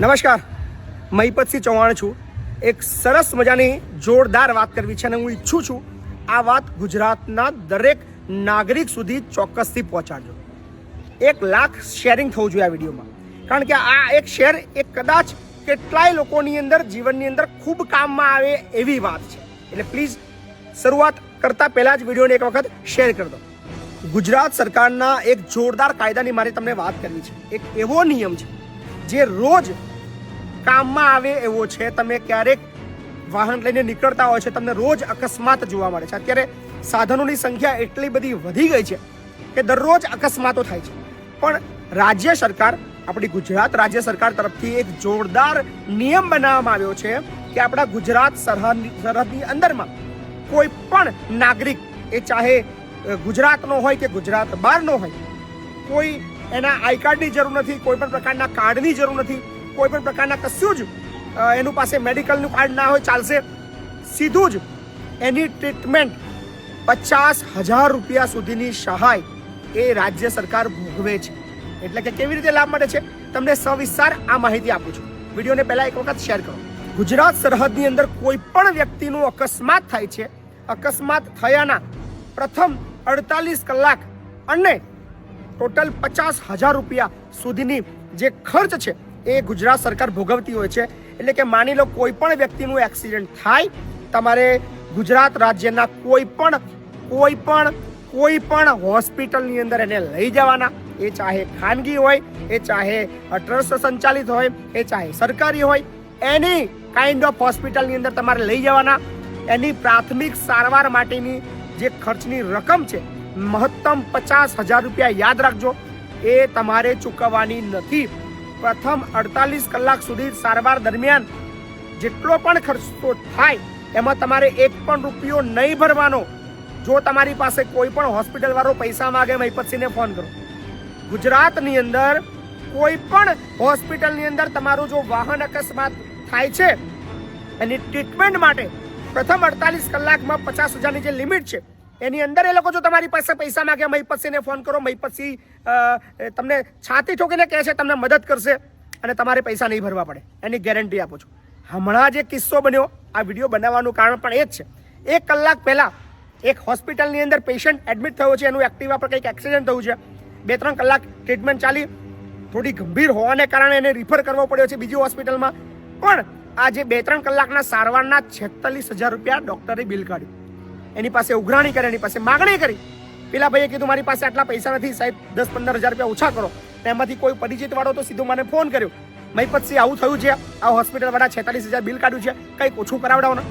નમસ્કાર, મહિપતસિંહ ચૌહાણ છું. એક સરસ મજાની જોરદાર વાત કરવી છે અને હું ઈચ્છું છું આ વાત ગુજરાતના દરેક નાગરિક સુધી ચોક્કસથી પહોંચાડજો. 1 લાખ શેરિંગ થવું જોઈએ આ વિડીયોમાં, કારણ કે આ એક શેર એ કદાચ કેટલાય લોકોની અંદર જીવનની અંદર ખૂબ કામમાં આવે એવી વાત છે. એટલે પ્લીઝ શરૂઆત કરતાં પહેલાં જ વિડીયોને એક વખત શેર કરી દો. ગુજરાત સરકારના એક જોરદાર કાયદાની મારે તમને વાત કરવી છે. એક એવો નિયમ છે જે રોજ કામમાં આવે એવો છે. તમે ક્યારેક વાહન લઈને નીકળતા હોય છે, તમને રોજ અકસ્માત જોવા મળે છે. અત્યારે સાધનોની સંખ્યા એટલી બધી વધી ગઈ છે કે દરરોજ અકસ્માતો થાય છે. પણ રાજ્ય સરકાર, આપણી ગુજરાત રાજ્ય સરકાર તરફથી એક જોરદાર નિયમ બનાવવામાં આવ્યો છે કે આપણા ગુજરાત સરહદની અંદરમાં કોઈ પણ નાગરિક, એ ચાહે ગુજરાતનો હોય કે ગુજરાત બહારનો હોય, કોઈ એના આઈ કાર્ડની જરૂર નથી, કોઈ પણ પ્રકારના કાર્ડની જરૂર નથી, કોઈ પણ પ્રકારના કશું જ એનું પાસે મેડિકલનું કાર્ડ ના હોય ચાલશે. સીધું જ એની ટ્રીટમેન્ટ 50,000 રૂપિયા સુધીની સહાય એ રાજ્ય સરકાર ભોગવે છે. એટલે કે કેવી રીતે લાભ મળે છે તમને સવિસ્તાર આ માહિતી આપું છું. વિડીયોને પહેલા એક વખત શેર કરો. ગુજરાત સરહદની અંદર કોઈ પણ વ્યક્તિનું અકસ્માત થાય છે. અકસ્માત થયાના પ્રથમ 48 કલાક અને ટોટલ 50,000 રૂપિયા સુધીની જે ખર્ચ છે એ ગુજરાત સરકાર ભોગવતી હોય છે. એટલે કે માની લો કોઈ પણ વ્યક્તિનું એક્સિડન્ટ થાય, તમારે ગુજરાત રાજ્યના કોઈ પણ હોસ્પિટલની અંદર એને લઈ જવાના. એ ચાહે ખાનગી હોય, એ ચાહે ટ્રસ્ટ સંચાલિત હોય, એ ચાહે સરકારી હોય, એની કાઇન્ડ ઓફ હોસ્પિટલની અંદર તમારે લઈ જવાના. એની પ્રાથમિક સારવાર માટેની જે ખર્ચની રકમ છે મહત્તમ 50,000 રૂપિયા, યાદ રાખજો, એ તમારે ચૂકવવાની નથી. પ્રથમ 48 કલાક સુધી સારવાર દરમિયાન જેટલો પણ ખર્ચો થાય એમાં તમારે 1 પણ રૂપિયો નહીં ભરવાનો. જો તમારી પાસે કોઈ પણ હોસ્પિટલ વાળો પૈસા માંગે, મહિપતસિંહને ફોન કરો. ગુજરાતની અંદર કોઈ પણ હોસ્પિટલની અંદર તમારું જો વાહન અકસ્માત થાય છે એની ટ્રીટમેન્ટ માટે પ્રથમ 48 કલાકમાં 50,000ની જે લિમિટ છે એની અંદર એ લોકો જો તમારી પાસે પૈસા માંગે, મહિપતસિંહને ફોન કરો. મહિપતસિંહ તમને છાતી ઠોકીને કહે છે તમને મદદ કરશે અને તમારે પૈસા નહીં ભરવા પડે, એની ગેરંટી આપું છું. હમણાં જે કિસ્સો બન્યો, આ વિડીયો બનાવવાનું કારણ પણ એ જ છે. 1 કલાક પહેલા એક હોસ્પિટલની અંદર પેશન્ટ એડમિટ થયો છે. એનું એક્ટિવા પર કંઈક એક્સિડન્ટ થયું છે. 2-3 કલાક ટ્રીટમેન્ટ ચાલી, થોડી ગંભીર હોવાને કારણે એને રિફર કરવો પડ્યો છે બીજી હોસ્પિટલમાં. પણ આ જે 2-3 કલાકના સારવારના 46,000 રૂપિયા ડોક્ટરે બિલ કાઢ્યું. એની પાસે ઉઘરાણી કરી, એની પાસે માગણી કરી. પેલા ભાઈએ કીધું મારી પાસે આટલા પૈસા નથી સાહેબ, 10-15,000 રૂપિયા ઓછા કરો. એમાંથી કોઈ પરિચિત વાળો તો સીધો મને ફોન કર્યો, મહિપતસિંહ આવું થયું છે, આ હોસ્પિટલ વાળા 46,000 બિલ કાઢ્યું છે, કંઈક ઓછું કરાવડાવો ને.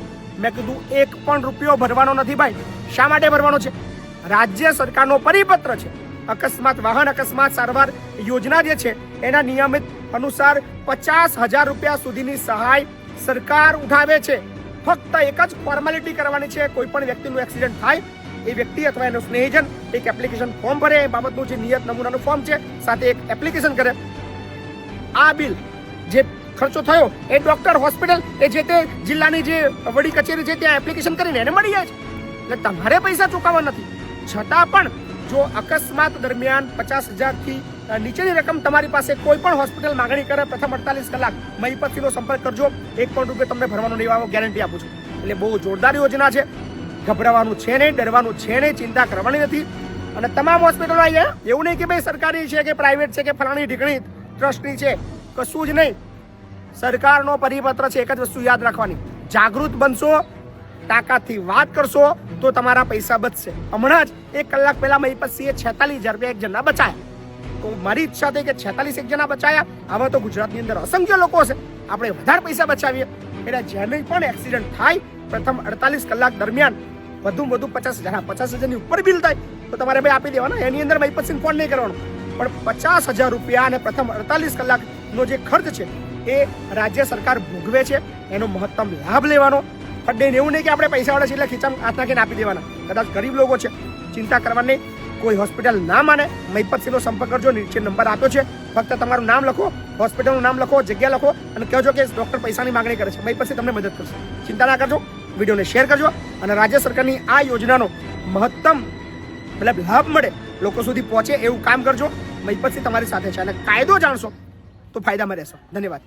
મેં કીધું 1 પણ રૂપિયો ભરવાનો નથી ભાઈ. શા માટે ભરવાનો છે? રાજ્ય સરકારનો પરિપત્ર છે. વાહન અકસ્માત સારવાર યોજના જે છે એના નિયમિત અનુસાર 50,000 રૂપિયા સુધીની સહાય સરકાર ઉઠાવે છે. ફક્ત એક જ ફોર્માલિટી કરવાની છે. કોઈ પણ વ્યક્તિનું એક્સિડન્ટ થાય, એ વ્યક્તિ અથવા એનો સ્નેહીજન એક એપ્લિકેશન ફોર્મ ભરે, એ બાબતનું જે નિયત નમૂનાનું ફોર્મ છે સાથે એક એપ્લિકેશન કરે. આ બિલ જે ખર્ચો થયો એ ડોક્ટર, હોસ્પિટલ, એ જે તે જિલ્લાની જે વડી કચેરી છે ત્યાં એપ્લિકેશન કરીને એને મળી જાય છે. એટલે તમારે પૈસા ચૂકવવા નથી. છતાં પણ જો અકસ્માત દરમિયાન 50,000થી નીચેની રકમ તમારી પાસે કોઈ પણ હોસ્પિટલ માગણી કરે, પ્રથમ 48 કલાક મહિપતસિંહનો સંપર્ક કરજો. 1 પણ રૂપિયો તમને ભરવાનો નહીં આવે, ગેરંટી આપું છું. એટલે બહુ જોરદાર યોજના છે. ગભરાવાનું છે નહીં, ડરવાનું છે નહીં, ચિંતા કરવાની નથી. અને તમામ હોસ્પિટલો અહીંયા એવું નહીં કે ભાઈ સરકારી છે કે પ્રાઇવેટ છે કે ફલાણી ઢીકણી ટ્રસ્ટની છે, કશું જ નહીં. સરકારનો પરિપત્ર છે. એક જ વસ્તુ યાદ રાખવાની, જાગૃત બનશો, તાકાતથી વાત કરશો તો તમારા પૈસા બચશે. હમણાં જ 1 કલાક પહેલા મહિપતસિંહે 46,000 રૂપિયા એક જણના બચાયા. તો મારી ઈચ્છા થઈ કે 46 એક જણા બચાયા. આવા તો ગુજરાતની અંદર અસંખ્ય લોકો છે, આપણે વધારે પૈસા બચાવીએ. એટલે જેને પણ એક્સિડન્ટ થાય પ્રથમ 48 કલાક દરમિયાન વધુમાં વધુ 50,000ની ઉપર બિલ થાય તો તમારે ભાઈ આપી દેવાના. એની અંદર મહિપતસિંહ ફોન નહીં કરવાનો. પણ 50,000 રૂપિયા અને પ્રથમ 48 કલાકનો જે ખર્ચ છે એ રાજ્ય સરકાર ભોગવે છે. એનો મહત્તમ લાભ લેવાનો. ફડે એવું નહીં કે આપણે પૈસાવાળા છે એટલે ખીચામાં હાથ નાખીને આપી દેવાના. કદાચ ગરીબ લોકો છે, ચિંતા કરવાની. કોઈ હોસ્પિટલ ના માને, મહિપતસિંહનો સંપર્ક કરજો. નીચે નંબર આપ્યો છે. ફક્ત તમારું નામ લખો, હોસ્પિટલનું નામ લખો, જગ્યા લખો અને કહેજો કે ડોક્ટર પૈસાની માગણી કરે છે. મહિપતસિંહ તમને મદદ કરશે. ચિંતા ના કરજો. વિડીયોને શેર કરજો અને રાજ્ય સરકારની આ યોજનાનો મહત્તમ લાભ મળે, લોકો સુધી પહોંચે એવું કામ કરજો. મહિપતસિંહ તમારી સાથે છે અને કાયદો જાણશો તો ફાયદામાં રહેશો. ધન્યવાદ.